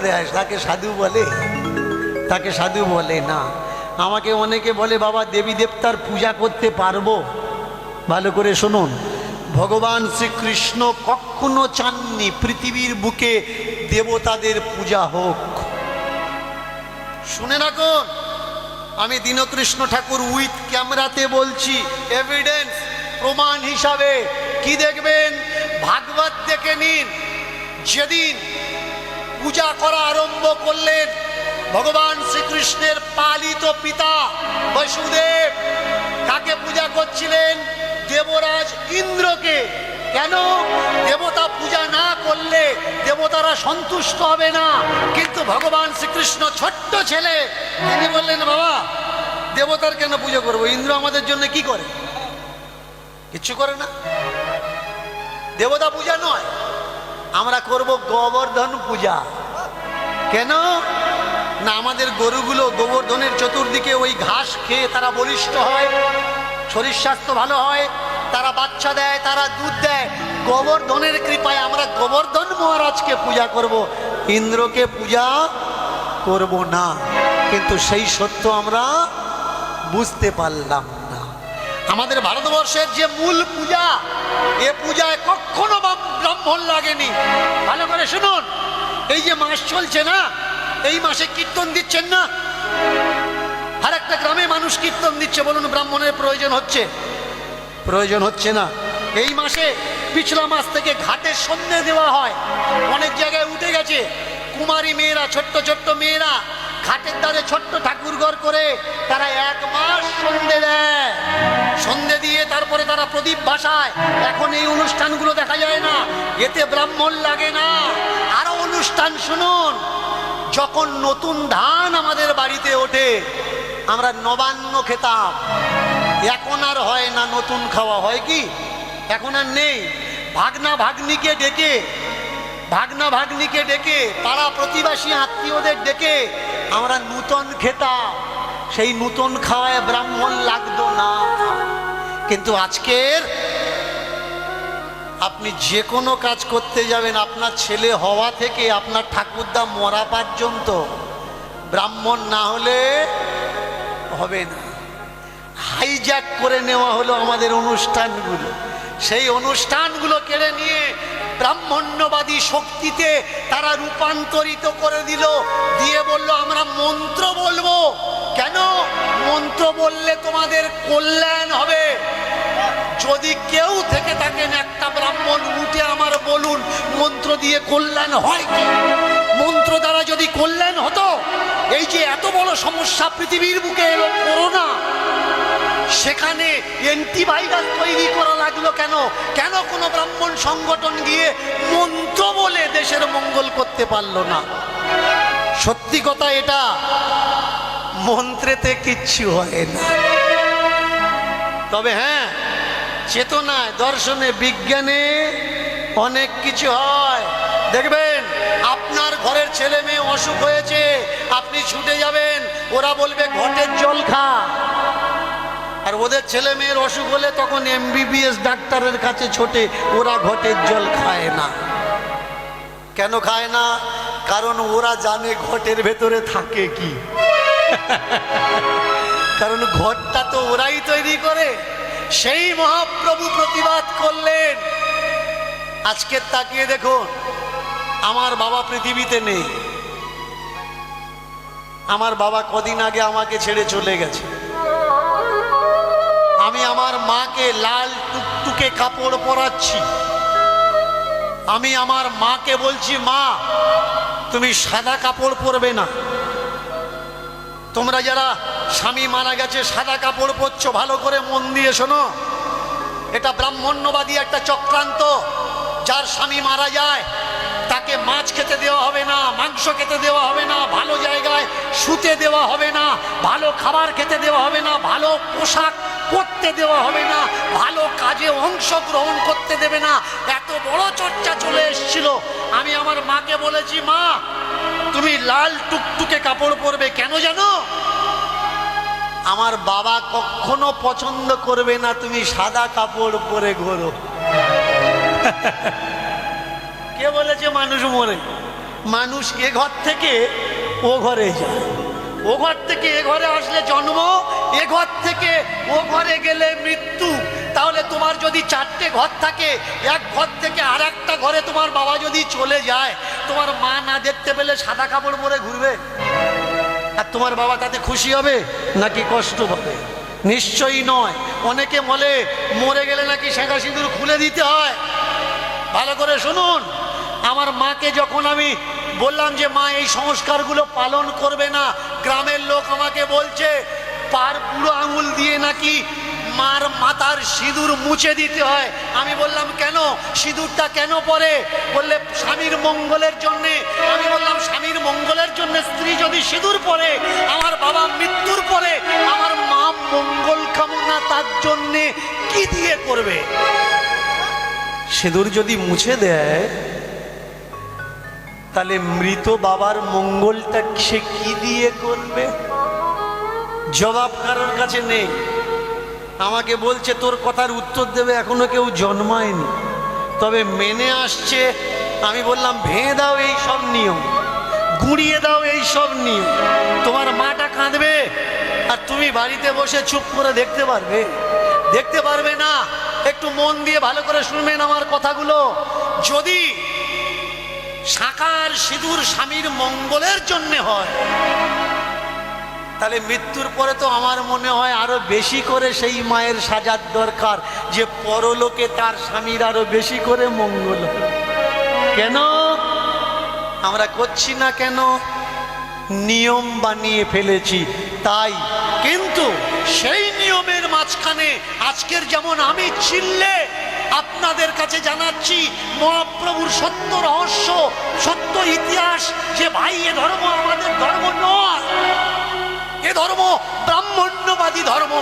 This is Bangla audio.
দেয় তাকে সাধু বলে? তাকে সাধু বলে না। আমাকে অনেকে বলে বাবা দেবী দেবতার পূজা করতে পারবো? ভালো করে শুনুন, ভগবান শ্রীকৃষ্ণ কখনো চাননি পৃথিবীর বুকে দেবতাদের পূজা হোক। শুনে রাখুন, আমি দীনকৃষ্ণ ঠাকুর উইথ ক্যামেরাতে বলছি, এভিডেন্স প্রমাণ হিসাবে। কি দেখবেন? ভাগবত দেখে নিন। যেদিন পূজা করা আরম্ভ করলেন ভগবান শ্রীকৃষ্ণের পালিত পিতা বসুদেব, কাকে পূজা করছিলেন? দেবরাজ ইন্দ্রকে। কেন? দেবতা পূজা না করলে দেবতারা সন্তুষ্ট হবে না। কিন্তু ভগবান শ্রীকৃষ্ণ ছোট্ট ছেলে, তিনি বললেন বাবা দেবতার কেন পূজা করবো? ইন্দ্র আমাদের জন্য কি করে? কিচ্ছু করে না। দেবতা পূজা নয়, আমরা করব গোবর্ধন পূজা। কেন না? আমাদের গরুগুলো গোবর্ধনের চতুর্দিকে ওই ঘাস খেয়ে তারা বলিষ্ঠ হয়, শরীর স্বাস্থ্য ভালো হয়, তারা বাচ্চা দেয়, তারা দুধ দেয়। গোবর্ধনের কৃপায় আমরা গোবর্ধন মহারাজকে পূজা করব, ইন্দ্রকে পূজা করব না। কিন্তু সেই সত্য আমরা বুঝতে পারলাম না। আমাদের ভারতবর্ষের যে মূল পূজা, এ পূজায় কখনো ব্রাহ্মণ লাগেনি। ভালো করে শুনুন, এই যে মাস চলছে না, এই মাসে কীর্তন দিচ্ছেন না? আর একটা গ্রামে মানুষ কীর্তন দিচ্ছে, বলুন ব্রাহ্মণের প্রয়োজন হচ্ছে? প্রয়োজন হচ্ছে না। এই মাসে পিছলা মাস থেকে ঘাটের সন্ধ্যে দেওয়া হয়, অনেক জায়গায় উঠে গেছে। কুমারী মেয়েরা, ছোট্ট ছোট্ট মেয়েরা ঘাটের ধারে ছোট্ট ঠাকুর ঘর করে তারা 1 মাস সন্ধ্যে দেয়। সন্ধ্যে দিয়ে তারপরে তারা প্রদীপ ভাসায়। এখন এই অনুষ্ঠানগুলো দেখা যায় না, এতে ব্রাহ্মণ লাগে না। আরো অনুষ্ঠান শুনুন, যখন নতুন ধান আমাদের বাড়িতে ওঠে আমরা নবান্ন খেতাম, এখন আর হয় না। নতুন খাওয়া হয় কি? এখন আর নেই। ভাগনা ভাগ্নিকে ডেকে, ভাগনা ভাগ্নিকে ডেকে, পাড়া প্রতিবেশী আত্মীয়দের ডেকে আমরা নূতন খেতাম। সেই নূতন খাওয়ায় ব্রাহ্মণ লাগতো না। কিন্তু আজকের আপনি যে কোনো কাজ করতে যাবেন, আপনার ছেলে হওয়া থেকে আপনার ঠাকুরদা মরা পর্যন্ত ব্রাহ্মণ না হলে হবে না। হাইজ্যাক করে নেওয়া হলো আমাদের অনুষ্ঠানগুলো। সেই অনুষ্ঠানগুলো কেড়ে নিয়ে ব্রাহ্মণ্যবাদী শক্তিতে তারা রূপান্তরিত করে দিল, দিয়ে বলল আমরা মন্ত্র বলবো। কেন? মন্ত্র বললে তোমাদের কল্যাণ হবে। যদি কেউ থেকে থাকেন একটা ব্রাহ্মণ উঠে আমার বলুন, মন্ত্র দিয়ে কল্যাণ হয় কি? মন্ত্র দ্বারা যদি কল্যাণ হতো, এই যে এত বড় সমস্যা পৃথিবীর বুকে এলো করোনা, সেখানে অ্যান্টিভাইরাস তৈরি করা লাগলো কেন? কেন কোনো ব্রাহ্মণ সংগঠন গিয়ে মন্ত্র বলে দেশের মঙ্গল করতে পারলো না? সত্যি কথা এটা, মন্ত্রেতে কিচ্ছু হয় না। তবে হ্যাঁ, চেতনায়, দর্শনে, বিজ্ঞানে অনেক কিছু হয়। দেখবেন আপনার ঘরের ছেলে মেয়ে অসুখ হয়েছে, আপনি ছুটে যাবেন, ওরা বলবে ঘটের জল খা। আর ওদের ছেলে মেয়ের অসুখ হলে তখন MBBS ডাক্তারের কাছে ছোটে, ওরা ঘটের জল খায় না। কেন খায় না? কারণ ওরা জানে ঘটের ভেতরে থাকে কি। কারণ ঘটটা তো ওরাই তৈরি করে। সেই মহাপ্রভু প্রতিবাদ করলেন। আজকে তাকিয়ে দেখুন, আমার বাবা পৃথিবীতে নেই। আমার বাবা কদিন আগে আমাকে ছেড়ে চলে গেছে। আমি আমার মাকে লাল টুকটুকে কাপড় পরাচ্ছি। আমি আমার মাকে বলছি, মা তুমি সাদা কাপড় পরবে না। তোমরা যারা স্বামী মারা গেছে সাদা কাপড় পরছো, ভালো করে মন দিয়ে শোনো, এটা ব্রাহ্মণ্যবাদী একটা চক্রান্ত। যার স্বামী মারা যায় তাকে মাছ খেতে দেওয়া হবে না, মাংস খেতে দেওয়া হবে না, ভালো জায়গায় শুতে দেওয়া হবে না, ভালো খাবার খেতে দেওয়া হবে না, ভালো পোশাক পরতে দেওয়া হবে না, ভালো কাজে অংশগ্রহণ করতে দেবে না। এত বড় চর্চা চলে এসেছিল। আমি আমার মাকে বলেছি, মা তুমি লাল টুকটুকে কাপড় পরবে। কেন জানো? আমার বাবা কখনো পছন্দ করবে না তুমি সাদা কাপড় পরে ঘোরো। কে বলেছে মানুষ মরে? মানুষ এ ঘর থেকে ও ঘরে যায়, ও ঘর থেকে এ ঘরে আসলে জন্ম, এ ঘর থেকে ও ঘরে গেলে মৃত্যু। তাহলে তোমার যদি 4টে ঘর থাকে, এক ঘর থেকে আর একটা ঘরে তোমার বাবা যদি চলে যায়, তোমার মা না দেখতে পেলে সাদা কাপড় পরে ঘুরবে? আর তোমার বাবা তাতে খুশি হবে নাকি কষ্ট পাবে? নিশ্চয়ই নয়। অনেকে বলে মরে গেলে নাকি শাঁখা সিঁদুর খুলে দিতে হয়। ভালো করে শুনুন, আমার মাকে যখন আমি বললাম যে মা এই সংস্কারগুলো পালন করবে না, গ্রামের লোক আমাকে বলছে পার বুড়ো আঙুল দিয়ে নাকি মার মাথার সিঁদুর মুছে দিতে হয়। আমি বললাম কেন, সিঁদুরটা কেন পরে? বললে স্বামীর মঙ্গলের জন্যে। আমি বললাম স্বামীর মঙ্গলের জন্য স্ত্রী যদি সিঁদুর পরে, আমার বাবা মৃত্যুর পরে আমার মা মঙ্গল কামনা তার জন্যে কি দিয়ে করবে? সিঁদুর যদি মুছে দেয় তাহলে মৃত বাবার মঙ্গলটা সে কি দিয়ে করবে? জবাব কারোর কাছে নেই। আমাকে বলছে তোর কথার উত্তর দেবে এখনো কেউ জন্মায়নি, তবে মেনে আসছে। আমি বললাম ভেঙে দাও এই সব নিয়ম, গুঁড়িয়ে দাও এই সব নিয়ম। তোমার মাটা কাঁদবে আর তুমি বাড়িতে বসে চুপ করে দেখতে পারবে? দেখতে পারবে না। একটু মন দিয়ে ভালো করে শুনবেন আমার কথাগুলো। যদি শাঁখার সিঁদুর স্বামীর মঙ্গলের জন্য হয়, তাহলে মৃত্যুর পরে তো আমার মনে হয় আরো বেশি করে সেই মায়ের সাজার দরকার, যে পরলোকে তার স্বামীর আরো বেশি করে মঙ্গল হবে। কেন আমরা করছি না? কেন? নিয়ম বানিয়ে ফেলেছি তাই। কিন্তু সেই নিয়মের মাঝখানে আজকের যেমন আমি চিল্লে আপনাদের কাছে জানাচ্ছি মহাপ্রভুর সত্য রহস্য, সত্য ইতিহাস, যে ভাই এ ধর্ম আমাদের ধর্ম নয়, এ ধর্ম ব্রাহ্মণ্যবাদী ধর্ম।